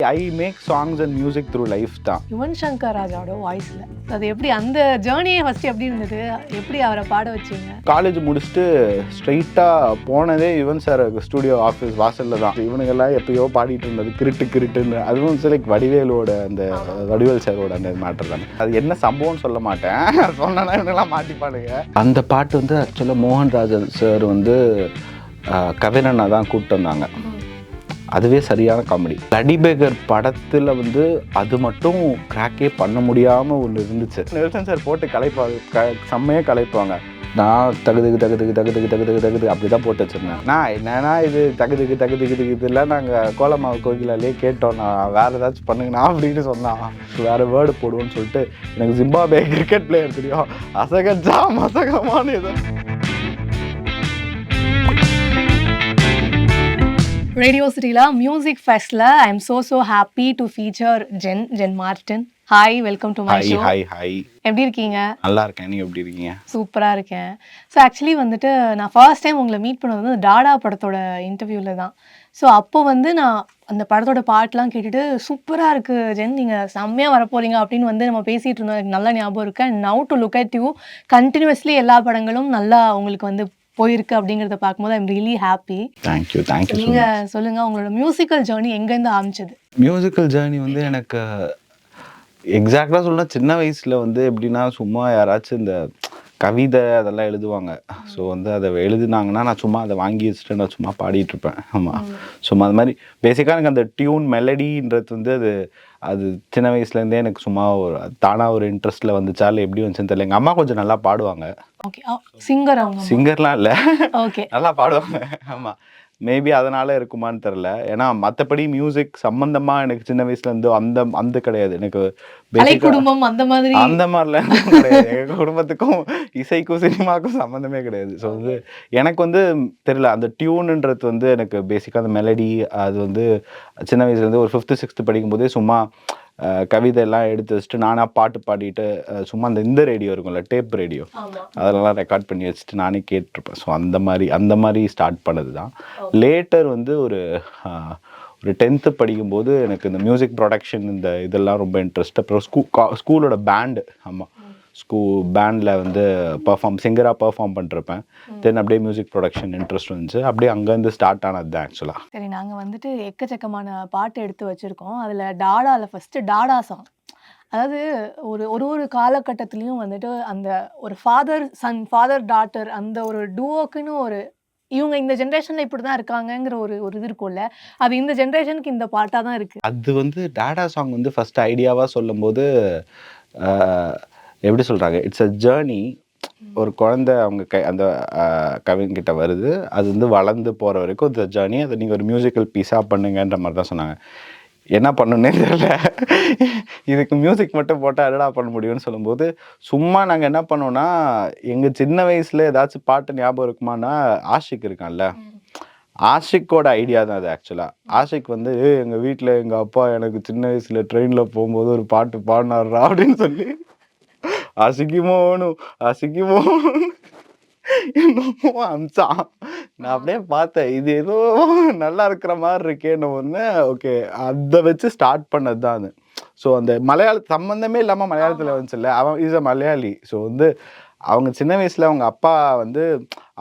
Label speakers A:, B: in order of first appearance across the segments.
A: I make songs and music through life தான்.
B: யுவன் சங்கர் ராஜாவோட வாய்ஸில் அது எப்படி அந்த ஜேர்னியே ஃபஸ்ட்டு எப்படி இருந்தது, எப்படி அவரை பாட வச்சிங்க?
A: காலேஜ் முடிச்சுட்டு ஸ்ட்ரைட்டாக போனதே யுவன் சார் ஸ்டூடியோ ஆஃபீஸ் வாசலில் தான். இவனுங்கெல்லாம் எப்பயோ பாடிட்டு இருந்தது கிருட்டுன்னு. அதுவும் லைக் வடிவேலோட அந்த வடிவேல் சாரோட அந்த மேட்டர் தானே. அது என்ன சம்பவம்னு சொல்ல மாட்டேன், சொன்னா இவங்கெல்லாம் மாட்டிப்பானுங்க. அந்த பாட்டு வந்து ஆக்சுவலாக மோகன்ராஜன் சார் வந்து கவினண்ணா தான் கூப்பிட்டு வந்தாங்க. அதுவே சரியான காமெடி. லடி பேகர் படத்தில் வந்து அது மட்டும் கிராக்கே பண்ண முடியாமல் ஒன்று இருந்துச்சு. நெல்சன் சார் போட்டு கலைப்பாங்க, செம்மையாக கலைப்பாங்க. நான் தகுதுக்கு அப்படி தான் போட்டு வச்சுருந்தேன். நான் என்னன்னா இது தகுதுக்கு இதெல்லாம் நாங்கள் கோலமாவு கோகிலாலே கேட்டோம், நான் வேறு ஏதாச்சும் பண்ணுங்கண்ணா அப்படின்னு சொன்னான். வேறு வேர்டு போடுவோன்னு சொல்லிட்டு எனக்கு ஜிம்பாபே கிரிக்கெட் பிளேயர் தெரியும், அசகஜா மசகமான ஏதோ.
B: ரேடியோ சிட்டியில் மியூசிக் ஃபெஸ்ட்டில் I am so happy to feature Jen Martin. Hi, welcome to my show.
A: Hi.
B: எப்படி இருக்கீங்க?
A: நல்லா இருக்கேன், நீங்கள் எப்படி இருக்கீங்க?
B: சூப்பராக இருக்கேன். ஸோ ஆக்சுவலி வந்துட்டு நான் ஃபர்ஸ்ட் டைம் உங்களை மீட் பண்ணது வந்து டாடா படத்தோட இன்டர்வியூவில் தான். ஸோ அப்போ வந்து நான் அந்த படத்தோட பாட்டெலாம் கேட்டுட்டு சூப்பராக இருக்குது ஜென், நீங்கள் செம்மையாக வரப்போறீங்க அப்படின்னு வந்து நம்ம பேசிகிட்டு இருந்தோம். எனக்கு நல்லா ஞாபகம் இருக்குது. And now to look at you, continuously எல்லா படங்களும் நல்லா உங்களுக்கு வந்து போயிருக்கு அப்படிங்கிறத பார்க்கும்போது ஐம் ரியலி ஹாப்பி.
A: தேங்க்யூ.
B: நீங்கள் சொல்லுங்கள், உங்களோட மியூசிக்கல் ஜேர்னி எங்கேருந்து ஆரம்பிச்சது?
A: மியூசிக்கல் ஜேர்னி வந்து எனக்கு எக்ஸாக்டாக சொல்லணும், சின்ன வயசில் வந்து எப்படின்னா சும்மா யாராச்சும் இந்த கவிதை அதெல்லாம் எழுதுவாங்க. ஸோ வந்து அதை எழுதுனாங்கன்னா நான் சும்மா அதை வாங்கி வச்சுட்டு நான் சும்மா பாடிட்டுருப்பேன். ஆமாம், சும்மா அது மாதிரி பேசிக்காக எனக்கு அந்த டியூன் மெலடின்றது வந்து அது சின்ன வயசுலேருந்தே எனக்கு சும்மா ஒரு தானாக ஒரு இன்ட்ரெஸ்ட்டில் வந்துச்சா இல்லை எப்படி வந்துச்சுன்னு தெரியல. எங்கள் அம்மா கொஞ்சம் நல்லா பாடுவாங்க.
B: Okay, singer?
A: சிங்கர்லாம் இல்லை,
B: ஓகே, நல்லா
A: பாடுவாங்க. ஆமாம், மேபி அதனால இருக்குமான்னு தெரில. ஏன்னா மற்றபடி மியூசிக் சம்மந்தமாக எனக்கு சின்ன வயசுலேருந்து அந்த கிடையாது. எனக்கு
B: குடும்பம் அந்த
A: மாதிரிலாம் கிடையாது. எங்கள் குடும்பத்துக்கும் இசைக்கும் சினிமாவுக்கும் சம்மந்தமே கிடையாது. ஸோ வந்து எனக்கு வந்து தெரியல, அந்த டியூனுன்றது வந்து எனக்கு பேசிக்காக அந்த மெலடி அது வந்து சின்ன வயசுலேருந்து ஒரு 5th 6th படிக்கும்போதே சும்மா கவிதையெல்லாம் எடுத்து வச்சுட்டு நானாக பாட்டு பாடிட்டு சும்மா இந்த ரேடியோ இருக்கும்ல, டேப் ரேடியோ, அதெல்லாம் ரெக்கார்ட் பண்ணி வச்சுட்டு நானே கேட்டிருப்பேன். ஸோ அந்த மாதிரி ஸ்டார்ட் பண்ணது தான். லேட்டர் வந்து ஒரு 10th படிக்கும்போது எனக்கு இந்த மியூசிக் ப்ரொடக்ஷன் இந்த இதெல்லாம் ரொம்ப இன்ட்ரெஸ்ட். அப்புறம் ஸ்கூலோட பேண்டு, ஆமாம், பேண்டில் வந்து சிங்கராக பர்ஃபார்ம் பண்ணிருப்பேன். தென் அப்படியே மியூசிக் ப்ரொடக்ஷன் இன்ட்ரெஸ்ட் வந்துச்சு. அப்படியே அங்கேருந்து ஸ்டார்ட் ஆனது தான் ஆக்சுவலாக.
B: சரி, நாங்கள் வந்துட்டு எக்கச்சக்கமான பாட்டு எடுத்து வச்சுருக்கோம். அதில் டாடாவில் ஃபஸ்ட்டு டாடா சாங், அதாவது ஒரு காலகட்டத்துலேயும் வந்துட்டு அந்த ஒரு ஃபாதர் டாட்டர் அந்த ஒரு டூவோக்குன்னு இவங்க இந்த ஜென்ரேஷனில் இப்படி தான் இருக்காங்கங்கிற ஒரு இது இருக்கும்ல, அது இந்த ஜென்ரேஷனுக்கு இந்த பாட்டாக தான் இருக்குது.
A: அது வந்து டாடா சாங் வந்து ஃபஸ்ட்டு ஐடியாவாக சொல்லும் போது எப்படி சொல்கிறாங்க, இட்ஸ் அ ஜேர்னி. ஒரு குழந்தை அவங்க அந்த கவின்கிட்ட வருது, அது வந்து வளர்ந்து போகிற வரைக்கும் இந்த ஜேர்னி, அதை நீங்கள் ஒரு மியூசிக்கல் பீஸாக பண்ணுங்கன்ற மாதிரி தான் சொன்னாங்க. என்ன பண்ணுன்னே தெரியல, இதுக்கு மியூசிக் மட்டும் போட்டால் என்னடா பண்ண முடியும்னு சொல்லும்போது சும்மா நாங்கள் என்ன பண்ணோன்னா, எங்கள் சின்ன வயசில் ஏதாச்சும் பாட்டு ஞாபகம் இருக்குமானா, ஆஷிக் இருக்கான்ல, ஆஷிக்கோட ஐடியா தான் அது ஆக்சுவலாக. ஆஷிக் வந்து எங்கள் வீட்டில் எங்கள் அப்பா எனக்கு சின்ன வயசில் ட்ரெயினில் போகும்போது ஒரு பாட்டு பாடினார்றா அப்படின்னு சொல்லி அசிக்கிமோனும் என்னமோ அம்சான். நான் அப்படியே பார்த்தேன், இது ஏதோ நல்லா இருக்கிற மாதிரி இருக்கேன்னு ஒன்று. ஓகே, அதை வச்சு ஸ்டார்ட் பண்ணது தான் அது. ஸோ அந்த சம்மந்தமே இல்லாமல் மலையாளத்தில் வந்துச்சுல்ல, அவன் இஸ் அ மலையாளி. ஸோ வந்து அவங்க சின்ன வயசில் அவங்க அப்பா வந்து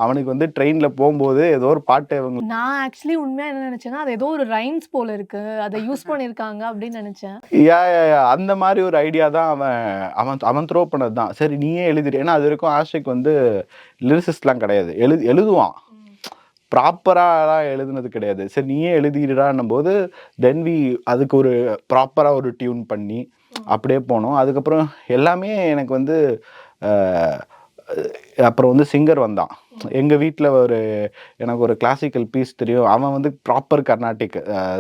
A: அவனுக்கு வந்து ட்ரெயினில் போகும்போது ஏதோ ஒரு பாட்டு
B: நான் ஆக்சுவலி உண்மையாக என்ன நினச்சேன்னா, அது ஏதோ ஒரு ரைம்ஸ் போல் இருக்குது, அதை யூஸ் பண்ணியிருக்காங்க அப்படின்னு நினச்சேன்.
A: யா அந்த மாதிரி ஒரு ஐடியா தான் அவன் த்ரோ பண்ணது தான். சரி நீயே எழுதிடு, ஏன்னா அது வரைக்கும் ஆஷிக் வந்து லிரிசிஸ்ட்லாம் கிடையாது, எழுதுவான், ப்ராப்பராக எழுதுனது கிடையாது. சரி நீயே எழுதிடுறான்னும் போது தென் அதுக்கு ஒரு ப்ராப்பராக ஒரு டியூன் பண்ணி அப்படியே போனோம். அதுக்கப்புறம் எல்லாமே எனக்கு வந்து அப்புறம் வந்து சிங்கர் வந்தான். எங்கள் வீட்டில் எனக்கு ஒரு கிளாசிக்கல் பீஸ் தெரியும், அவன் வந்து ப்ராப்பர் கர்நாடிக்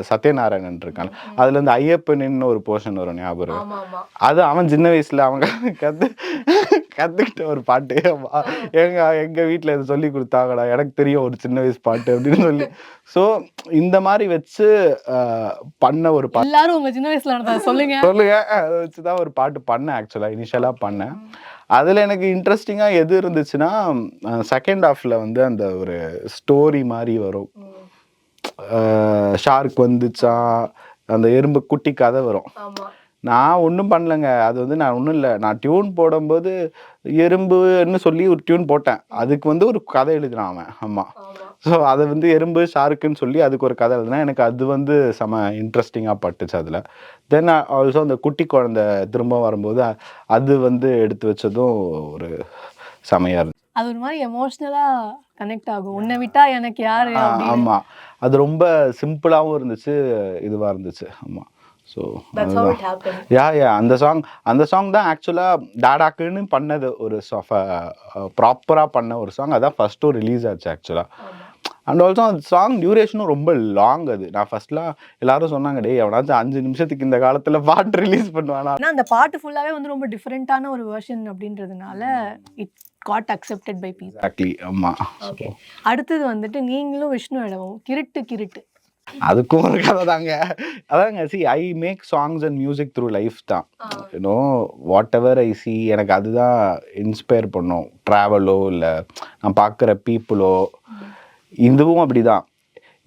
A: சத்யநாராயணன் இருக்கான், அதில் வந்து ஐயப்பனின்னு ஒரு போர்ஷன் வரும் ஞாபகம். அது அவன் சின்ன வயசில் அவங்க கற்றுக்கிட்ட ஒரு பாட்டு. எங்கள் வீட்டில் இதை சொல்லி கொடுத்தாங்கடா, எனக்கு தெரியும் ஒரு சின்ன வயசு பாட்டு அப்படின்னு சொல்லி. ஸோ இந்த மாதிரி வச்சு பண்ண ஒரு பாட்டு.
B: எல்லாரும் உங்கள் சின்ன வயசில் சொல்லுங்க
A: அதை வச்சு தான் ஒரு பாட்டு பண்ணேன் ஆக்சுவலாக, இனிஷியலாக பண்ணேன். அதில் எனக்கு இன்ட்ரெஸ்டிங்காக எது இருந்துச்சுன்னா, செகண்ட் ஹாஃபில் வந்து அந்த ஒரு ஸ்டோரி மாதிரி வரும். ஷார்க் வந்துச்சான், அந்த எறும்பு குட்டி கதை வரும். நான் ஒன்றும் பண்ணலைங்க. அது வந்து நான் ஒன்றும் இல்லை, நான் டியூன் போடும்போது எறும்புன்னு சொல்லி ஒரு டியூன் போட்டேன். அதுக்கு வந்து ஒரு கதை எழுதினான் அவன். ஆமாம். ஸோ அதை வந்து எறும்பு ஷார்க்குன்னு சொல்லி அதுக்கு ஒரு கதை எழுதுனா எனக்கு அது வந்து செம இன்ட்ரெஸ்டிங்காக பட்டுச்சு அதில். தென் ஆல்சோ அந்த குட்டி குழந்தை திரும்ப வரும்போது அது வந்து எடுத்து வச்சதும் ஒரு செமையாக இருந்துச்சு.
B: அது ஒரு மாதிரி எமோஷ்னலாக கனெக்ட் ஆகும். உன்னை விட்டா எனக்கு யாரு?
A: ஆமாம், அது ரொம்ப சிம்பிளாகவும் இருந்துச்சு, இதுவாக இருந்துச்சு. ஆமாம். ஸோ யா அந்த சாங் தான் ஆக்சுவலாக டாடாக்குன்னு பண்ணது. ஒரு ப்ராப்பராக பண்ண ஒரு சாங். அதான் ஃபஸ்ட்டும் ரிலீஸ் ஆச்சு ஆக்சுவலாக. அண்ட் ஆல்சோ அந்த சாங் டியூரேஷனும் ரொம்ப லாங். அது நான் ஃபர்ஸ்ட்லாம் எல்லாரும் சொன்னாங்க, டே எவனாச்சும் 5 நிமிஷத்துக்கு இந்த காலத்தில் பாட்டு ரிலீஸ் பண்ணுவானா.
B: ஆனால் அந்த பாட்டு ஃபுல்லாகவே வந்து ரொம்ப டிஃப்ரெண்ட்டான ஒரு வெர்ஷன் அப்படின்றதுனால it got accepted by people.
A: Exactly. ஆமாம்.
B: ஓகே, அடுத்தது வந்துட்டு நீங்களும் விஷ்ணு இடமும் கிருட்டு.
A: அதுக்கும் ஒரு கதை தாங்க. அதாங்க, I make songs and music through life தான். You know whatever I see, எனக்கு அதுதான் இன்ஸ்பயர் பண்ணும். ட்ராவலோ இல்லை நான் பார்க்குற பீப்புளோ, இதுவும் அப்படிதான்.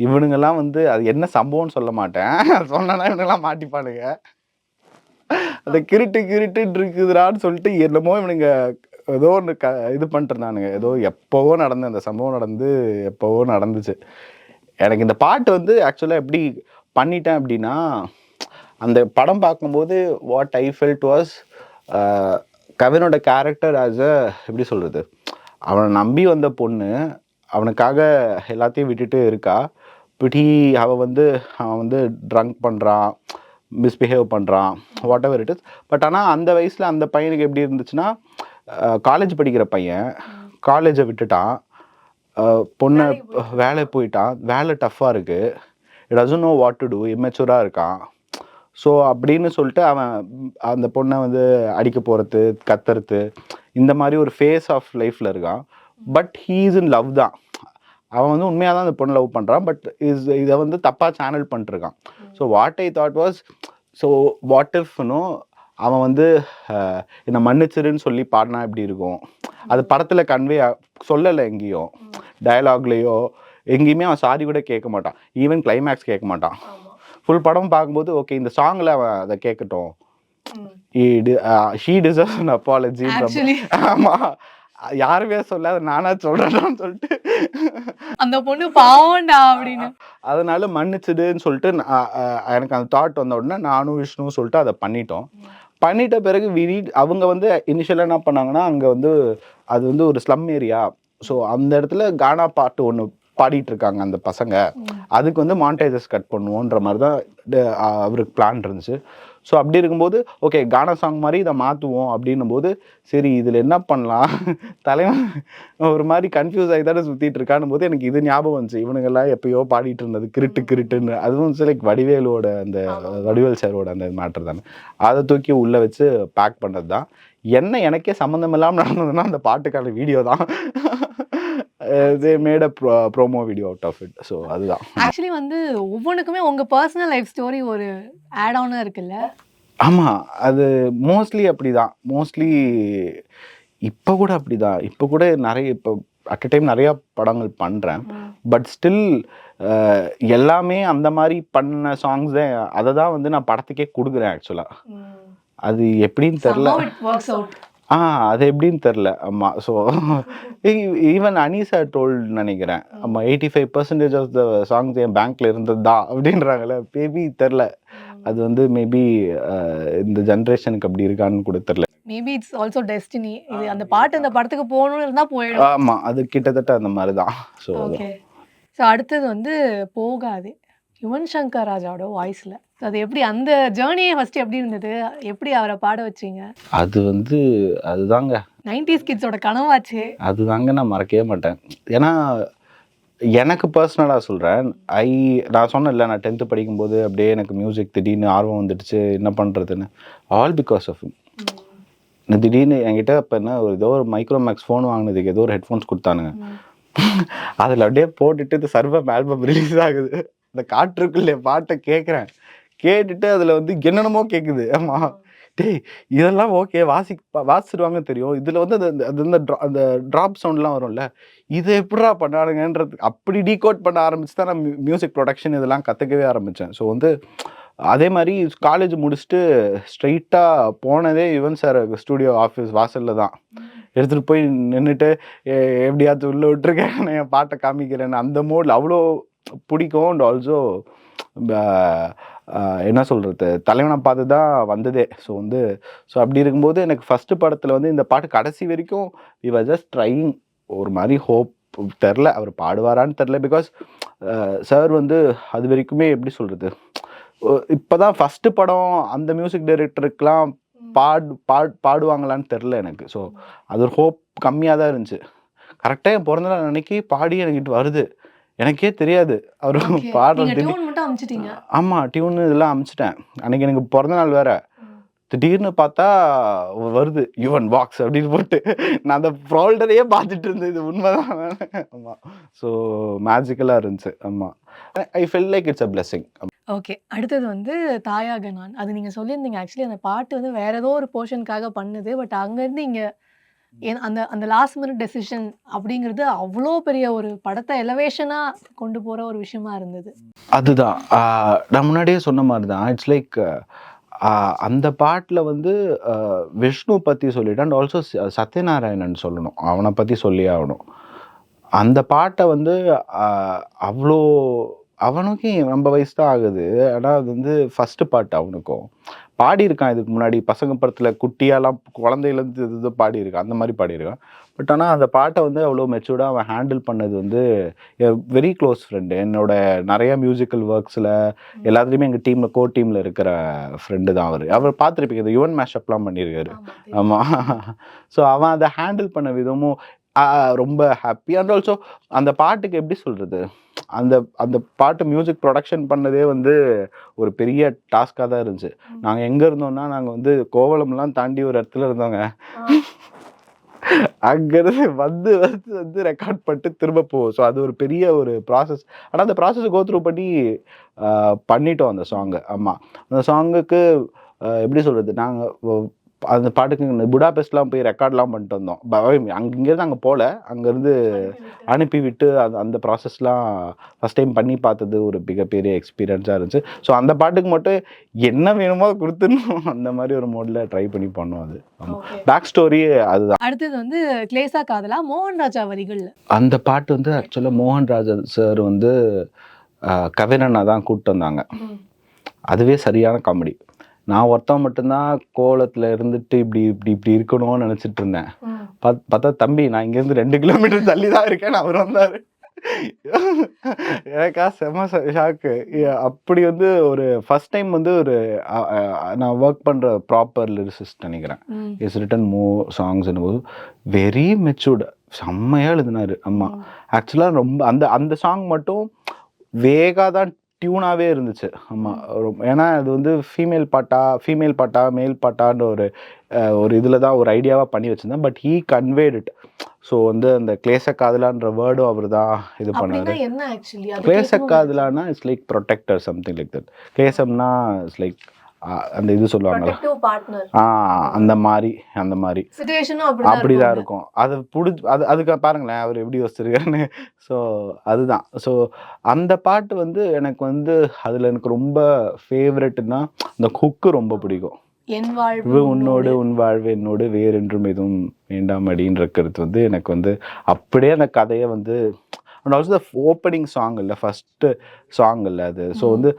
A: இவனுங்கெல்லாம் வந்து அது என்ன சம்பவம்னு சொல்ல மாட்டேன், சொன்னா இவனுங்கெல்லாம் மாட்டிப்பானுங்க. அந்த கிருட்டுன்னு இருக்குதுடான்னு சொல்லிட்டு என்னமோ இவனுங்க ஏதோ ஒன்று இது பண்ணிட்டு இருந்தானுங்க. ஏதோ எப்போவோ நடந்த அந்த சம்பவம் எப்போவோ நடந்துச்சு. எனக்கு இந்த பாட்டு வந்து ஆக்சுவலாக எப்படி பண்ணிட்டேன் அப்படின்னா, அந்த படம் பார்க்கும்போது வாட் ஐ ஃபெல்ட் வாஸ் கவினோட கேரக்டர் ஆஸ் எப்படி சொல்கிறது, அவனை நம்பி வந்த பொண்ணு அவனுக்காக எல்லாத்தையும் விட்டுட்டு இருக்கா. அவன் வந்து ட்ரங்க் பண்ணுறான், மிஸ்பிஹேவ் பண்ணுறான், what ever it is. But ஆனால் அந்த வயசில் அந்த பையனுக்கு எப்படி இருந்துச்சுன்னா, காலேஜ் படிக்கிற பையன் காலேஜை விட்டுட்டான், பொண்ணை வேலை போயிட்டான், வேலை டஃப்பாக இருக்குது, doesn't know what to do, இம்மெச்சூராக இருக்கான். ஸோ அப்படின்னு சொல்லிட்டு அவன் அந்த பொண்ணை வந்து அடிக்க போகிறது, கத்துறது, இந்த மாதிரி ஒரு ஃபேஸ் ஆஃப் லைஃப்பில் இருக்கான். But he is in love தான். அவன் வந்து உண்மையாக தான் அந்த பொண்ணை லவ் பண்ணுறான். பட் இதை வந்து தப்பாக சேனல் பண்ணிட்டுருக்கான். So what I thought was, so what if no அவன் வந்து என்னை மன்னிச்சிருன்னு சொல்லி பாடினா எப்படி இருக்கும். அது படத்தில் கன்வே சொல்லலை, எங்கேயும் டயலாக்லேயோ எங்கேயுமே அவன் சாரி கூட கேட்க மாட்டான், ஈவன் கிளைமேக்ஸ் கேட்க மாட்டான். ஃபுல் படம் பார்க்கும்போது ஓகே இந்த சாங்கில் அவன் அதை கேட்கட்டும், ஷீ டிசர்வ்ஸ் an apology. ஆமாம், யாருமே சொல்லாத நானா சொல்கிறேன்னு சொல்லிட்டு
B: அந்த பொண்ணு பாவண்டா அப்படின்னு,
A: அதனால மன்னிச்சிடுன்னு சொல்லிட்டு எனக்கு அந்த தாட் வந்த உடனே நானும் விஷ்ணுவும் சொல்லிட்டு அதை பண்ணிட்ட பிறகு அவங்க வந்து இனிஷியலாக என்ன பண்ணாங்கன்னா, அங்கே வந்து அது வந்து ஒரு ஸ்லம் ஏரியா. ஸோ அந்த இடத்துல கானா பாட்டு ஒன்று பாடிட்டு இருக்காங்க அந்த பசங்க, அதுக்கு வந்து மாண்டேஜஸ் கட் பண்ணுவோன்ற மாதிரி தான் அவருக்கு பிளான் இருந்துச்சு. ஸோ அப்படி இருக்கும்போது ஓகே கானா சாங் மாதிரி இதை மாற்றுவோம் அப்படின்னும் போது, சரி இதில் என்ன பண்ணலாம், தலைவன் ஒரு மாதிரி கன்ஃபியூஸ் ஆகி தானே சுற்றிட்டு இருக்கான்னு போது எனக்கு இது ஞாபகம் வந்துச்சு. இவனுங்கெல்லாம் எப்பயோ பாடிட்டு இருந்தது கிருட்டுன்னு, அதுவும் லைக் வடிவேலோட அந்த வடிவேல் சாரோட அந்த மேட்டர் தானே, அதை தூக்கி உள்ளே வச்சு பேக் பண்ணது தான். எனக்கே சம்மந்தம் இல்லாமல் நடந்ததுன்னா அந்த பாட்டுக்கான வீடியோ தான். they made a promo video out of it. So அதுதான்
B: ஆக்சுவலி வந்து ஒவ்வொன்றுக்குமே உங்கள் பர்சனல் லைஃப் ஸ்டோரி ஒரு ஆட் ஆனாக இருக்குல்ல.
A: ஆமாம், அது மோஸ்ட்லி அப்படி தான். மோஸ்ட்லி இப்போ கூட அப்படி தான். இப்போ கூட நிறைய இப்போ அட் அ டைம் நிறையா படங்கள் பண்ணுறேன். பட் ஸ்டில் எல்லாமே அந்த மாதிரி பண்ண சாங்ஸ் தான், அதை தான் வந்து நான் படத்துக்கே கொடுக்குறேன் ஆக்சுவலாக. அது எப்படின்னு தெரில, அது எப்படின்னு தெரில. ஆமாம், ஸோ ஈவன் அனீசா டோல்ட் நினைக்கிறேன், ஆமாம் 85% ஆஃப் த சாங்ஸ் என் பேங்க்ல இருந்தது தான் அப்படின்றாங்களே. மேபி தெரில, அது வந்து மேபி இந்த ஜென்ரேஷனுக்கு அப்படி இருக்கான்னு கூட தெரில.
B: Maybe it's also destiny. இது அந்த பாட்டு அந்த படத்துக்கு போகணும்னு இருந்தால் போயிடும்.
A: ஆமாம், அது கிட்டத்தட்ட அந்த மாதிரி தான். ஸோ
B: ஓகே, ஸோ அடுத்தது வந்து போகாது, யுவன் சங்கர் ராஜாவோட வாய்ஸில். அது எப்படி அந்த ஜேர்னியே ஃபர்ஸ்ட் எப்படி இருந்தது, எப்படி அவரை பாட வச்சிங்க?
A: அது வந்து அதுதாங்க
B: 90s கிட்ஸோட கனவாச்சு.
A: அதுதாங்க நான் மறக்கவே மாட்டேன். ஏன்னா எனக்கு பர்சனலாக சொல்கிறேன், நான் சொன்னேன்ல, நான் 10th படிக்கும்போது அப்படியே எனக்கு மியூசிக் திடீர்னு ஆர்வம் வந்துடுச்சு, என்ன பண்ணுறதுன்னு. ஆல் பிகாஸ் ஆஃப் திடீர்னு என்கிட்ட இப்போ என்ன ஏதோ ஒரு மைக்ரோமேக்ஸ் ஃபோன் வாங்கினதுக்கு ஏதோ ஒரு ஹெட்ஃபோன்ஸ் கொடுத்தானுங்க. அதில் அப்படியே போட்டுட்டு இந்த சர்வம் ஆல்பம் ரிலீஸ் ஆகுது, இந்த காற்றுக்குள்ளே பாட்டை கேட்டுட்டு அதில் வந்து என்னென்னமோ கேட்குது. ஆமாம், டேய் இதெல்லாம் ஓகே வாசிடுவாங்க தெரியும், இதில் வந்து அந்த ட்ராப் சவுண்ட்லாம் வரும்ல, இதை எப்படா பண்ணானுங்கன்றது அப்படி டீகோட் பண்ண ஆரம்பிச்சு தான் நான் மியூசிக் ப்ரொடக்ஷன் இதெல்லாம் கற்றுக்கவே ஆரம்பித்தேன். ஸோ வந்து அதே மாதிரி காலேஜ் முடிச்சுட்டு ஸ்ட்ரைட்டாக போனதே யுவன் சார் ஸ்டூடியோ ஆஃபீஸ் வாசலில் தான். எடுத்துகிட்டு போய் நின்றுட்டு எப்படியாவது உள்ளே விட்டுருக்கேன், நான் என் பாட்டை காமிக்கிறேன்னு அந்த மோடில் அவ்வளோ பிடிக்கும். அண்ட் ஆல்சோ என்ன சொல்கிறது, தலைவனை பார்த்து தான் வந்ததே. ஸோ அப்படி இருக்கும்போது எனக்கு ஃபஸ்ட்டு படத்தில் வந்து இந்த பாட்டு கடைசி வரைக்கும் வி வர் ஜஸ்ட் ட்ரையிங். ஒரு மாதிரி ஹோப் தெரில அவர் பாடுவாரான்னு தெரில. பிகாஸ் சார் வந்து அது வரைக்குமே எப்படி சொல்கிறது, இப்போ தான் ஃபஸ்ட்டு படம் அந்த மியூசிக் டைரக்டருக்கெலாம் பாடுவாங்களான்னு தெரில எனக்கு. ஸோ அது ஒரு ஹோப் கம்மியாக தான் இருந்துச்சு. கரெக்டாக என் பிறந்த நாள் அன்னைக்கு பாடி எனக்கிட்ட வருது, எனக்கே தெரியாது அவர் பாடுறது. ஆமாம், டியூன் இதெல்லாம் அமிச்சிட்டேன். அன்றைக்கி எனக்கு பிறந்த நாள் வேறு. திடீர்னு பார்த்தா வருது யுவன் பாக்ஸ் அப்படின்னு போட்டு, நான் அந்த ப்ரோல்டரையே பார்த்துட்டு இருந்தேன். இது உண்மைதான். ஆமாம், ஸோ மேஜிக்கலாக இருந்துச்சு. ஆமாம், I feel like it's a blessing.
B: Okay, அடுத்தது வந்து தாயாக நான். அது நீங்கள் சொல்லியிருந்தீங்க ஆக்சுவலி அந்த பாட்டு வந்து வேற ஏதோ ஒரு போர்ஷனுக்காக பண்ணுது. பட் அங்கேருந்து இங்கே அந்த அந்த லாஸ்ட் மினிட் டெசிஷன் அப்படிங்கிறது அவ்வளோ பெரிய ஒரு படத்தை எலவேஷனாக கொண்டு போகிற ஒரு விஷயமா இருந்தது.
A: அதுதான் நான் முன்னாடியே சொன்ன மாதிரி தான். இட்ஸ் லைக் அந்த பாட்டில் வந்து விஷ்ணு பற்றி சொல்லிட்டு அண்ட் ஆல்சோ சத்யநாராயணன் சொல்லணும், அவனை பற்றி சொல்லி ஆகணும். அந்த பாட்டை வந்து அவ்வளோ அவனுக்கும் ரொம்ப வயசு தான் ஆகுது. ஆனால் அது வந்து ஃபஸ்ட்டு பாட்டு. அவனுக்கும் பாடியிருக்கான் இதுக்கு முன்னாடி பசங்க படத்தில் குட்டியாலாம் குழந்தையிலேருந்து இது பாடியிருக்கான், அந்த மாதிரி பாடியிருக்கான். பட் ஆனால் அந்த பாட்டை வந்து அவ்வளோ மெச்சூர்டாக அவன் ஹேண்டில் பண்ணது வந்து வெரி க்ளோஸ் ஃப்ரெண்டு. என்னோட நிறையா மியூசிக்கல் ஒர்க்ஸில் எல்லாத்துலேயுமே எங்கள் டீமில் கோ டீமில் இருக்கிற ஃப்ரெண்டு தான் அவர் பார்த்துருப்பீங்க, இந்த யுவன் மேஷப்லாம் பண்ணியிருக்காரு. ஆமாம், ஸோ அவன் அதை ஹேண்டில் பண்ண விதமும் ரொம்ப ஹாப்பி. அண்ட் ஆல்சோ அந்த பாட்டுக்கு எப்படி சொல்கிறது, அந்த அந்த பாட்டு மியூசிக் ப்ரொடக்ஷன் பண்ணதே வந்து ஒரு பெரிய டாஸ்காக தான் இருந்துச்சு. நாங்கள் எங்கே இருந்தோம்னா, நாங்கள் வந்து கோவளம்லாம் தாண்டி ஒரு இடத்துல இருந்தோங்க. அங்கேருந்து வந்து வந்து வந்து ரெக்கார்ட் பண்ணிட்டு திரும்ப போவோம். ஸோ அது ஒரு பெரிய ஒரு ப்ராசஸ். ஆனால் அந்த ப்ராசஸ் கோத்ரூ பண்ணி பண்ணிட்டோம் அந்த சாங்கு. ஆமாம், அந்த சாங்குக்கு எப்படி சொல்கிறது, நாங்கள் அந்த பாட்டுக்கு புடாபெஸ்ட்லாம் போய் ரெக்கார்ட்லாம் பண்ணிட்டு வந்தோம். இங்கேருந்து அங்கே போகல, அங்கேருந்து அனுப்பி விட்டு அந்த ப்ராசஸ்லாம் ஃபஸ்ட் டைம் பண்ணி பார்த்தது ஒரு மிகப்பெரிய எக்ஸ்பீரியன்ஸாக இருந்துச்சு. ஸோ அந்த பாட்டுக்கு மட்டும் என்ன வேணுமோ கொடுத்துடணும், அந்த மாதிரி ஒரு மோடில் ட்ரை பண்ணி பண்ணோம். அது ஆமாம், பேக் ஸ்டோரி அதுதான்.
B: அடுத்தது வந்து கிளேசா காதலா, மோகன் ராஜா வரிகள்.
A: அந்த பாட்டு வந்து ஆக்சுவலாக மோகன் ராஜா சார் வந்து கவிரனை தான் கூப்பிட்டு வந்தாங்க. அதுவே சரியான காமெடி. நான் ஒருத்தன் மட்டும்தான் கோலத்தில் இருந்துட்டு இப்படி இப்படி இப்படி இருக்கணும்னு நினச்சிட்டு இருந்தேன். பார்த்தா தம்பி நான் இங்கேருந்து 2 கிலோமீட்டர் தள்ளி தான் இருக்கேன்னு அவர் வந்தார். எனக்கா செம ஷாக்கு. அப்படி வந்து ஒரு ஃபர்ஸ்ட் டைம் வந்து ஒரு நான் ஒர்க் பண்ணுற ப்ராப்பர் லிரிசிஸ்ட் நினைக்கிறேன். இஸ் ரிட்டன் மோர் சாங்ஸ் போது வெரி மெச்சூர்டு, செம்மையாக எழுதினார். ஆமாம், ஆக்சுவலாக ரொம்ப அந்த அந்த சாங் மட்டும் வேகாக தான் டியூனாகவே இருந்துச்சு. ஆமாம், ஏன்னா அது வந்து ஃபீமேல் பாட்டா மேல் பாட்டான்ற ஒரு இதில் தான் ஒரு ஐடியாவாக பண்ணி வச்சுருந்தேன். But he conveyed it. So வந்து அந்த கிளேச காதலான்ற வேர்டும் அவர் தான் இது பண்ணார். கிளேச காதலானா it's like protector, something like that. கிளேசம்னா இட்ஸ் லைக் அந்த இது சொல்லுவாங்கல்ல, அந்த மாதிரி அப்படிதான் இருக்கும். அது அதுக்கு பாருங்களேன் அவர் எப்படி யோசிச்சிருக்காருன்னு. ஸோ அதுதான். ஸோ அந்த பாட்டு வந்து எனக்கு வந்து அதில் எனக்கு ரொம்ப ஃபேவரெட்னா அந்த குக்கு ரொம்ப பிடிக்கும். உன்னோடு உன் வாழ்வு என்னோடு வேறென்றும் எதுவும் வேண்டாம் அப்படின்னு இருக்கிறது வந்து எனக்கு வந்து அப்படியே அந்த கதையை வந்து and also the opening song இல்லை, ஃபஸ்ட்டு சாங் இல்லை அது. ஸோ வந்து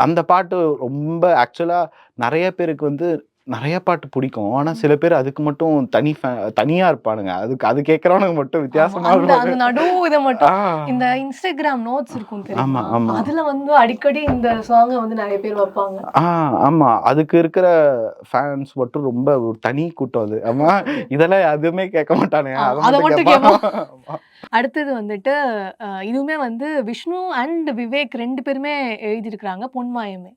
A: அந்த பாட்டு ரொம்ப ஆக்சுவலாக நிறைய பேருக்கு வந்து நிறைய பாட்டு பிடிக்கும். ஆனால் சில பேர் அதுக்கு மட்டும் தனியாக இருப்பானுங்க. அது கேட்குறவனுக்கு மட்டும் வித்தியாசமாக
B: இந்த இன்ஸ்டாகிராம் நோட்ஸ் இருக்கும் தெரியுமா, அதுல வந்து அடிக்கடி இந்த சாங்கை வந்து நிறைய பேர் வைப்பாங்க.
A: ஆமாம், அதுக்கு இருக்கிற ஃபேன்ஸ் மட்டும் ரொம்ப ஒரு தனி கூட்டம் அது. ஆமாம், இதெல்லாம் எதுவுமே கேட்க மாட்டானுங்க, அதை மட்டும் கேட்பாங்க.
B: அடுத்தது வந்துட்டு இதுவுமே வந்து விஷ்ணு அண்ட் விவேக் 2 பேருமே எழுதியிருக்கிறாங்க, பொன்மாயமே.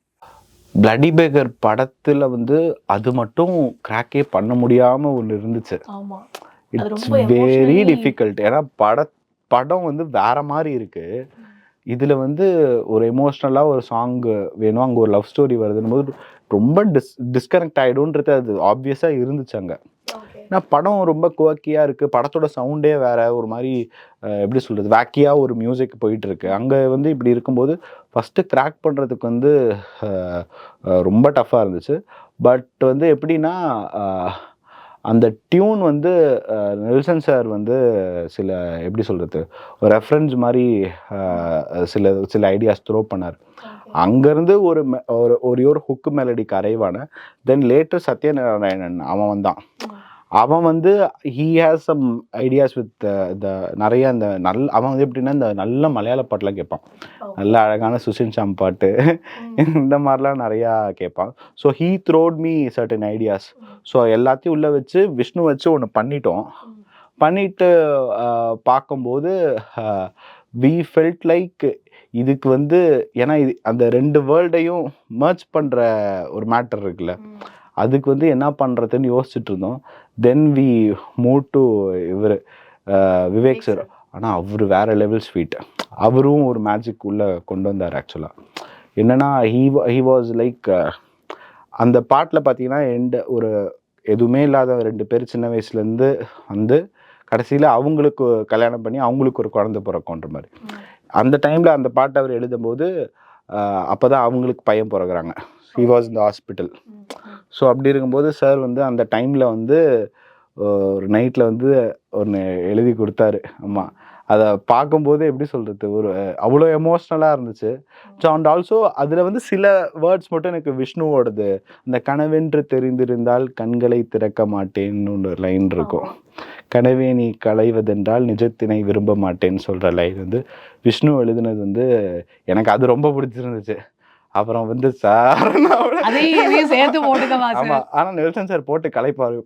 A: பிளடி பேக்கர் படத்துல வந்து அது மட்டும் கிராக்கே பண்ண முடியாம ஒன்று இருந்துச்சு. It's very difficult. ஏன்னா படம் வந்து வேற மாதிரி இருக்கு. இதுல வந்து ஒரு எமோஷ்னலா ஒரு சாங் வேணும், அங்க ஒரு லவ் ஸ்டோரி வருதுன்னு போது ரொம்ப டிஸ்கனெக்ட் ஆயிடும்ன்றது அது ஆப்வியஸா இருந்துச்சு அங்க. ஏன்னா படம் ரொம்ப குவக்கியாக இருக்குது, படத்தோட சவுண்டே வேறு ஒரு மாதிரி எப்படி சொல்கிறது வேக்கியாக ஒரு மியூசிக் போயிட்டுருக்கு. அங்கே வந்து இப்படி இருக்கும்போது ஃபஸ்ட்டு கிராக் பண்ணுறதுக்கு வந்து ரொம்ப டஃப்பாக இருந்துச்சு. பட் வந்து எப்படின்னா அந்த டியூன் வந்து நெல்சன் சார் வந்து சில எப்படி சொல்கிறது ஒரு ரெஃபரன்ஸ் மாதிரி சில சில ஐடியாஸ் த்ரோ பண்ணார். அங்கேருந்து ஒரு ஒரு ஹுக்கு மெலடிக்கு அரைவான. தென் லேட்டர் சத்யநாராயணன் அவன் வந்தான். அவன் வந்து he has some ideas with the நிறைய அந்த அவன் வந்து எப்படின்னா இந்த நல்ல மலையாள பாட்டெலாம் கேட்பான். நல்ல அழகான சுஷின் ஷாம் பாட்டு இந்த மாதிரிலாம் நிறையா கேட்பான். So he throat me certain ideas. So எல்லாத்தையும் உள்ளே வச்சு விஷ்ணு வச்சு ஒன்று பண்ணிட்டு பார்க்கும்போது வி ஃபெல்ட் லைக் இதுக்கு வந்து ஏன்னா இது அந்த 2 வேர்ல்டையும் மர்ஜ் பண்ணுற ஒரு மேட்டர் இருக்குல்ல, அதுக்கு வந்து என்ன பண்ணுறதுன்னு யோசிச்சுட்டு இருந்தோம். தென் வி மூவ் டு இவர் விவேக் சார். ஆனால் அவர் வேறு லெவல் ஸ்வீட். அவரும் ஒரு மேஜிக் உள்ளே கொண்டு வந்தார். ஆக்சுவலாக என்னென்னா ஹீ வாஸ் லைக் அந்த பாட்டில் பார்த்தீங்கன்னா ஒரு எதுவுமே இல்லாத 2 பேர் சின்ன வயசுலேருந்து வந்து கடைசியில் அவங்களுக்கு கல்யாணம் பண்ணி அவங்களுக்கு ஒரு குழந்தை பிறக்குன்ற மாதிரி. அந்த டைமில் அந்த பாட்டை அவர் எழுதும்போது அப்போ தான் அவங்களுக்கு பையன் பிறகுறாங்க. He was in the hospital. So அப்படி இருக்கும்போது சார் வந்து அந்த டைமில் வந்து ஒரு நைட்டில் வந்து ஒன்று எழுதி கொடுத்தாரு. ஆமாம், அதை பார்க்கும்போது எப்படி சொல்கிறது ஒரு அவ்வளோ எமோஷ்னலாக இருந்துச்சு. ஸோ அண்ட் ஆல்சோ அதில் வந்து சில வேர்ட்ஸ் மட்டும் எனக்கு விஷ்ணுவோடது அந்த கனவென்று தெரிந்திருந்தால் கண்களை திறக்க மாட்டேன்னு ஒரு லைன் இருக்கும். கனவே நீ களைவதென்றால் நிஜத்தினை விரும்ப மாட்டேன்னு சொல்கிற லைன் வந்து விஷ்ணு எழுதுனது வந்து எனக்கு அது ரொம்ப பிடிச்சிருந்துச்சு. அப்புறம் வந்து சார் ஆமாம், ஆனால் நெல்சன் சார் போட்டு கலைப்பாரு,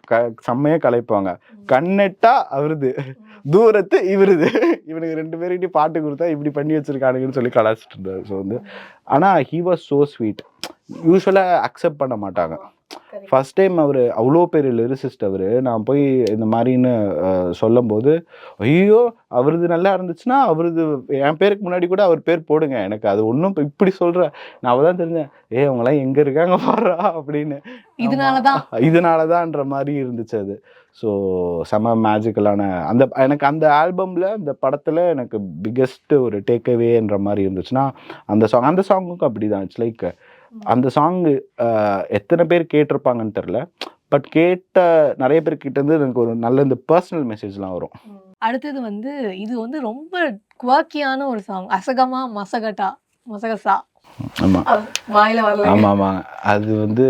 A: செம்மையாக கலைப்பாங்க. கண்ணெட்டா அவருது, தூரத்து இவருது, இவனுக்கு 2 பேர்கிட்டையும் பாட்டு கொடுத்தா இப்படி பண்ணி வச்சிருக்கானுங்கன்னு சொல்லி கலாச்சிட்டு இருந்தார். ஸோ வந்து ஆனால் ஹீ வாஸ் ஸோ ஸ்வீட். யூஸ்வலாக அக்செப்ட் பண்ண மாட்டாங்க. ஃபஸ்ட் டைம் அவர் அவ்வளோ பெரிய லிரிசிஸ்ட். அவர் நான் போய் இந்த மாதிரின்னு சொல்லும்போது ஐயோ அவரது நல்லா இருந்துச்சுன்னா அவரது என் பேருக்கு முன்னாடி கூட அவர் பேர் போடுங்க, எனக்கு அது ஒன்றும் இப்படி சொல்கிறேன் நான் அவள் தான் தெரிஞ்சேன் அவங்களாம் எங்கே இருக்காங்க பாடுறா அப்படின்னு. இதனாலதான்ற மாதிரி இருந்துச்சு அது. ஸோ செம மேஜிக்கலான எனக்கு அந்த ஆல்பமில் அந்த படத்தில் எனக்கு பிக்கெஸ்ட் ஒரு டேக்அவேன்ற மாதிரி இருந்துச்சுன்னா அந்த சாங்குக்கும் அப்படி தான். இட்ஸ் லைக் அந்த சாங்கு எத்தனை பேர் கேட்டிருப்பாங்கன்னு தெரில, பட் கேட்ட நிறைய பேர் கிட்ட இருந்து எனக்கு ஒரு நல்ல இந்த பர்சனல் மெசேஜ்லாம் வரும்.
B: அடுத்தது வந்து இது வந்து ரொம்ப குவாக்கியான ஒரு சாங், அசகமா மசகட்டா மசகசா.
A: ஆமாம் ஆமாம் ஆமாம். அது வந்து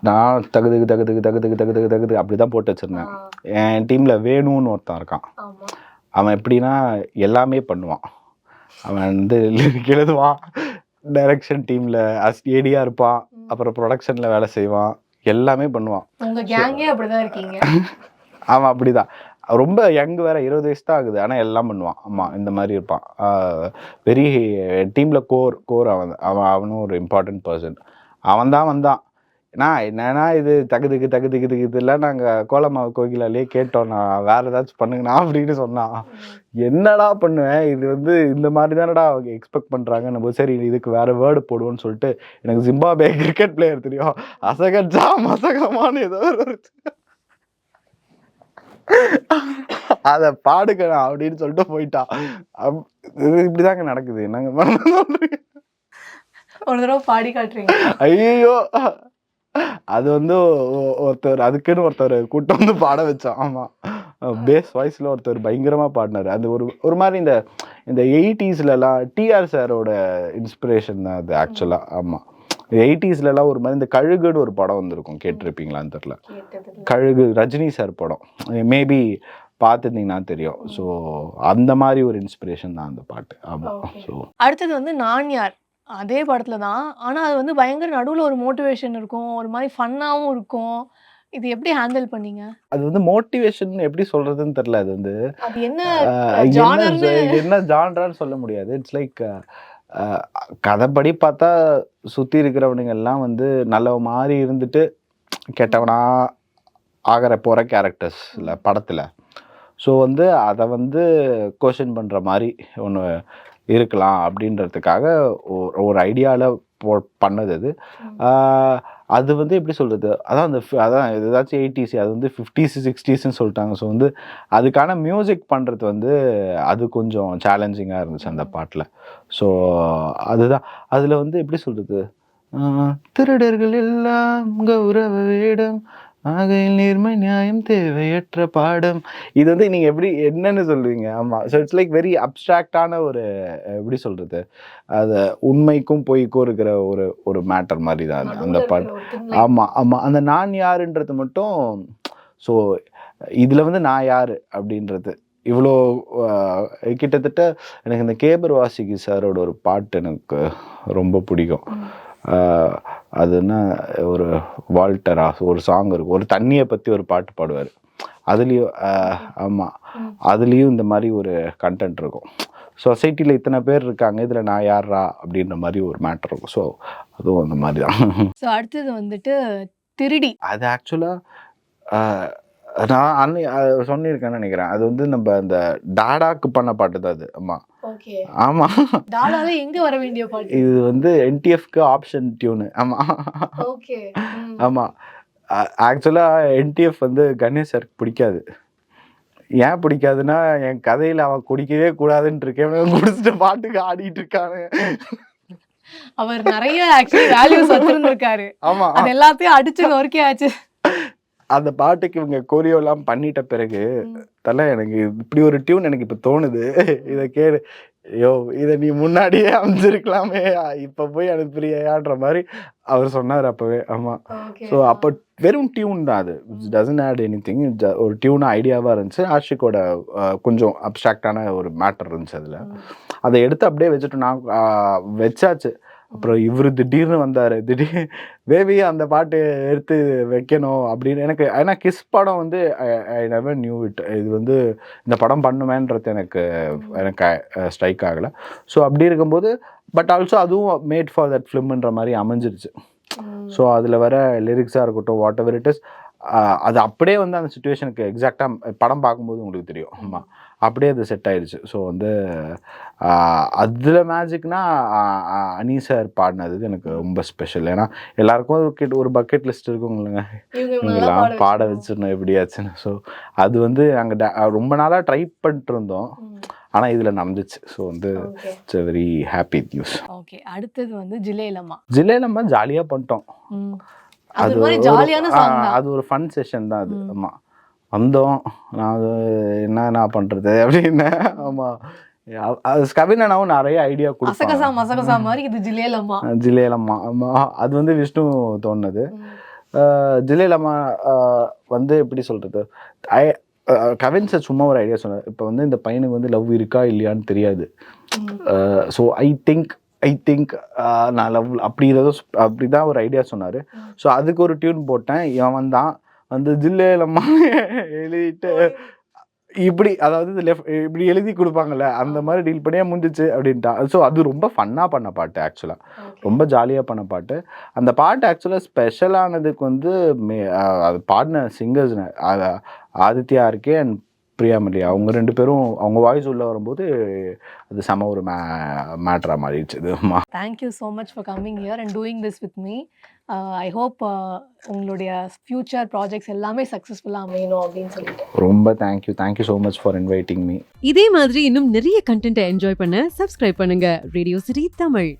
A: நான் தகுதுக்கு அப்படி தான் போட்டு வச்சுருந்தேன். என் டீமில் வேணும்னு ஒருத்தன் இருக்கான். அவன் எப்படின்னா எல்லாமே பண்ணுவான். அவன் வந்து எழுதுவான், டைரக்ஷன் டீமில் ஏடியாக இருப்பான், அப்புறம் ப்ரொடக்ஷனில் வேலை செய்வான், எல்லாமே பண்ணுவான். அவன் அப்படி தான். ரொம்ப யங் வேறு, 20 வயசு தான் ஆகுது, ஆனால் எல்லாம் பண்ணுவான். ஆமாம், இந்த மாதிரி இருப்பான். வெரி டீமில் கோர் அவனும் ஒரு இம்பார்ட்டன்ட் பர்சன். அவன் தான் வந்தான். என்னன்னா இது தகுதுக்கு இதெல்லாம் நாங்கள் கோலமாவு கோகிலாலே கேட்டோம், நான் வேறு ஏதாச்சும் பண்ணுங்கண்ணா அப்படின்னு சொன்னான். என்னடா பண்ணுவேன், இது வந்து இந்த மாதிரி தானடா அவங்க எக்ஸ்பெக்ட் பண்ணுறாங்க. நம்ம சரி இதுக்கு வேறு வேர்டு போடுவோன்னு சொல்லிட்டு எனக்கு ஜிம்பாபே கிரிக்கெட் பிளேயர் தெரியும், அசகஜா மசகமானு ஏதோ அதை பாடுக்கணும் அப்படின்னு சொல்லிட்டு போயிட்டான். இப்படிதாங்க நடக்குது. என்னங்க
B: ஒரு தடவை பாடி காட்டுறீங்க?
A: ஐயோ, அது வந்து அதுக்குன்னு ஒருத்தர் கூட்டம் வந்து பாட வச்சான். ஆமாம், பேஸ் வாய்ஸில் ஒருத்தர் பயங்கரமாக பாடினார். அது ஒரு மாதிரி இந்த 80ஸ்லலாம் டிஆர் சாரோட இன்ஸ்பிரேஷன் தான் அது ஆக்சுவலாக. ஆமாம், 80ஸ்லலாம் ஒரு மாதிரி இந்த கழுகுன்னு ஒரு படம் வந்திருக்கும், கேட்டிருப்பீங்களான்னு தெரில. கழுகு ரஜினி சார் படம், மேபி பார்த்துருந்தீங்கன்னா தெரியும். ஸோ அந்த மாதிரி ஒரு இன்ஸ்பிரேஷன் தான் அந்த பாட்டு. ஆமாம். ஸோ
B: அடுத்தது வந்து நான் யார், அதே படத்தில் தான். ஆனால் அது வந்து பயங்கர நடுவில் ஒரு மோட்டிவேஷன் இருக்கும், ஒரு மாதிரி ஃபன்னாகவும் இருக்கும். இது எப்படி ஹேண்டில் பண்ணீங்க?
A: அது வந்து மோட்டிவேஷன் எப்படி சொல்றதுன்னு தெரியல. அது வந்து என்ன ஜான்ரான்னு சொல்ல முடியாது. இட்ஸ் லைக் கதைப்படி பார்த்தா சுற்றி இருக்கிறவனுங்க எல்லாம் வந்து நல்ல மாதிரி இருந்துட்டு கெட்டவனா ஆகிற போகிற கேரக்டர்ஸ் இல்லை படத்தில். ஸோ வந்து அதை வந்து கொஷின் பண்ணுற மாதிரி ஒன்று இருக்கலாம் அப்படின்றதுக்காக ஒரு ஐடியாவில் பண்ணது அது. அது வந்து எப்படி சொல்கிறது, அதான் அதான் ஏதாச்சும் 80s, அது வந்து 50s 60ஸ்ன்னு சொல்லிட்டாங்க. ஸோ வந்து அதுக்கான மியூசிக் பண்ணுறது வந்து அது கொஞ்சம் சேலஞ்சிங்காக இருந்துச்சு அந்த பாட்டில். ஸோ அதுதான் அதில் வந்து எப்படி சொல்கிறது, திருடர்கள் எல்லாம் கௌரவ வேடம், ஆகையில் நேர்மை நியாயம் தேவையற்ற பாடம். இது வந்து நீங்கள் எப்படி என்னன்னு சொல்லுவீங்க? ஆமாம். ஸோ இட்ஸ் லைக் வெரி அப்ட்ராக்டான ஒரு எப்படி சொல்கிறது, அது உண்மைக்கும் பொய்க்கும் இருக்கிற ஒரு ஒரு மேட்டர் மாதிரி தான் அந்த பாட்டு. ஆமாம் ஆமாம். அந்த நான் யாருன்றது மட்டும். ஸோ இதில் வந்து நான் யார் அப்படின்றது இவ்வளோ கிட்டத்தட்ட எனக்கு இந்த கேபர் வாசிகி சாரோட ஒரு பாட்டு எனக்கு ரொம்ப பிடிக்கும். அதுன்னா ஒரு வால்டரா ஒரு சாங் இருக்கும், ஒரு தண்ணியை பற்றி ஒரு பாட்டு பாடுவார். அதுலேயும் ஆமாம், அதுலேயும் இந்த மாதிரி ஒரு கண்டென்ட் இருக்கும். சொசைட்டியில் இத்தனை பேர் இருக்காங்க, இதில் நான் யாரா அப்படின்ற மாதிரி ஒரு மேட்டர் இருக்கும். ஸோ அதுவும் அந்த மாதிரி தான்.
B: ஸோ அடுத்தது வந்துட்டு திருடி.
A: அது ஆக்சுவலாக நான் சொல்லியிருக்கேன்னு நினைக்கிறேன். அது வந்து நம்ம அந்த டாடாக்கு பண்ண பாட்டு தான் அது. ஆமாம் ஆமாம்.
B: டாடால எங்க வர வேண்டிய பாட்டு
A: இது வந்து என்டிஎஃப்க்கு ஆப்ஷன் டியூனு. ஆமாம் ஆமாம். ஆக்சுவலாக என்டிஎஃப் வந்து கணேஷ் சாருக்கு பிடிக்காது. ஏன் பிடிக்காதுன்னா, என் கதையில் அவன் குடிக்கவே கூடாதுன்னு இருக்கேன், குடிச்சிட்ட பாட்டுக்கு ஆடிட்டு இருக்கானு.
B: அவர் நிறைய ஆக்சுவலி வேல்யூஸ் வச்சிருந்திருக்காரு. ஆமா, அது எல்லாத்தையும் அடிச்சு நொறுக்கியாச்சு.
A: அந்த பாட்டுக்கு இவங்க கோரியோலாம் பண்ணிட்ட பிறகு தலை எனக்கு இப்படி ஒரு டியூன் எனக்கு இப்போ தோணுது, இதை கேளு, ஐயோ இதை நீ முன்னாடியே அமைச்சிருக்கலாமே, இப்போ போய் அனுப்புறியான்ற மாதிரி அவர் சொன்னார் அப்போவே. ஆமாம். ஸோ அப்போ வெறும் டியூன் தான் அது, டசன்ட் ஆட் எனி திங். ஒரு டியூனாக ஐடியாவாக இருந்துச்சு. ஆஷிக்கோட கொஞ்சம் அப்ட்ராக்டான ஒரு மேட்டர் இருந்துச்சு அதில். அதை எடுத்து அப்படியே வச்சுட்டு நான் வச்சாச்சு. அப்புறம் இவர் திடீர்னு வந்தார், பேபி அந்த பாட்டு எடுத்து வைக்கணும் அப்படின்னு. எனக்கு ஏன்னா கிஸ் படம் வந்து ஐ நெவர் நியூ இட், இது வந்து இந்த படம் பண்ணுமேன்றது எனக்கு ஸ்ட்ரைக் ஆகலை. ஸோ அப்படி இருக்கும்போது பட் ஆல்சோ அதுவும் மேட் ஃபார் தட் ஃபிலிம்ன்ற மாதிரி அமைஞ்சிருச்சு. ஸோ அதில் வர லிரிக்ஸாக இருக்கட்டும், வாட் எவர் இட் இஸ், அது அப்படியே வந்து அந்த சுச்சுவேஷனுக்கு எக்ஸாக்டாக படம் பார்க்கும்போது உங்களுக்கு தெரியும். ஆமாம், அப்படியே அது செட் ஆயிடுச்சு. ஸோ வந்து அதில் மேஜிக்னா அனி சார் பாடினது எனக்கு ரொம்ப ஸ்பெஷல். ஏன்னா எல்லாருக்கும் ஒரு பக்கெட் லிஸ்ட் இருக்குங்களேங்க, இவங்கெல்லாம் பாட வச்சிடணும் எப்படியாச்சுன்னு. ஸோ அது வந்து அங்கே ரொம்ப நாளாக ட்ரை பண்ணிட்டு இருந்தோம், ஆனால் இதில் நடந்துச்சு. ஸோ வந்து it's very happy news.
B: Okay, அடுத்தது வந்து ஜிலேலம்மா.
A: ஜிலேலம்மா ஜாலியாக பண்ணிட்டோம். அது ஒரு ஃபன் செஷன் தான் அது. ஆமாம், வந்தோம் நாங்கள் என்ன பண்ணுறது அப்படின்னு. ஆமாம், கவினாவும் நிறைய ஐடியா கொடுத்தாங்க. ஜிலேலம்மா ஆமாம், அது வந்து விஷ்ணு தோணுது. ஜிலேலம்மா வந்து எப்படி சொல்கிறது, கவின் சார் சும்மா ஒரு ஐடியா சொன்னார். இப்போ வந்து இந்த பையனுக்கு வந்து லவ் இருக்கா இல்லையான்னு தெரியாது. ஸோ ஐ திங்க் நான் லவ் அப்படி தான் ஒரு ஐடியா சொன்னார். ஸோ அதுக்கு ஒரு டியூன் போட்டேன். இவன் தான் வந்து ஜில்லேலம்மா எழுதிட்டு இப்படி, அதாவது இப்படி எழுதி கொடுப்பாங்கல்ல, அந்த மாதிரி டீல் பண்ணியே முடிஞ்சிச்சு அப்படின்ட்டான். ஸோ அது ரொம்ப ஃபன்னாக பண்ண பாட்டு, ஆக்சுவலாக ரொம்ப ஜாலியாக பண்ண பாட்டு. அந்த பாட்டு ஆக்சுவலாக ஸ்பெஷலானதுக்கு வந்து அது பாடின singers Aditya RK and Priya Malliya, அவங்க 2 பேரும் அவங்க வாய்ஸ் உள்ளே வரும்போது அது செம ஒரு மேட்டராக மாறிடுச்சு.
B: Thank you so much for coming here and doing this with me. I hope உங்களுடைய ஃபியூச்சர் ப்ராஜெக்ட்ஸ் எல்லாமே சக்ஸஸ்ஃபுல்லாக அமையணும் அப்படின்னு சொல்லிட்டு
A: ரொம்ப thank you so much for inviting me.
C: இதே மாதிரி இன்னும் நிறைய கண்டென்ட்டை என்ஜாய் பண்ண சப்ஸ்கிரைப் பண்ணுங்க ரேடியோ சிட்டி தமிழ்.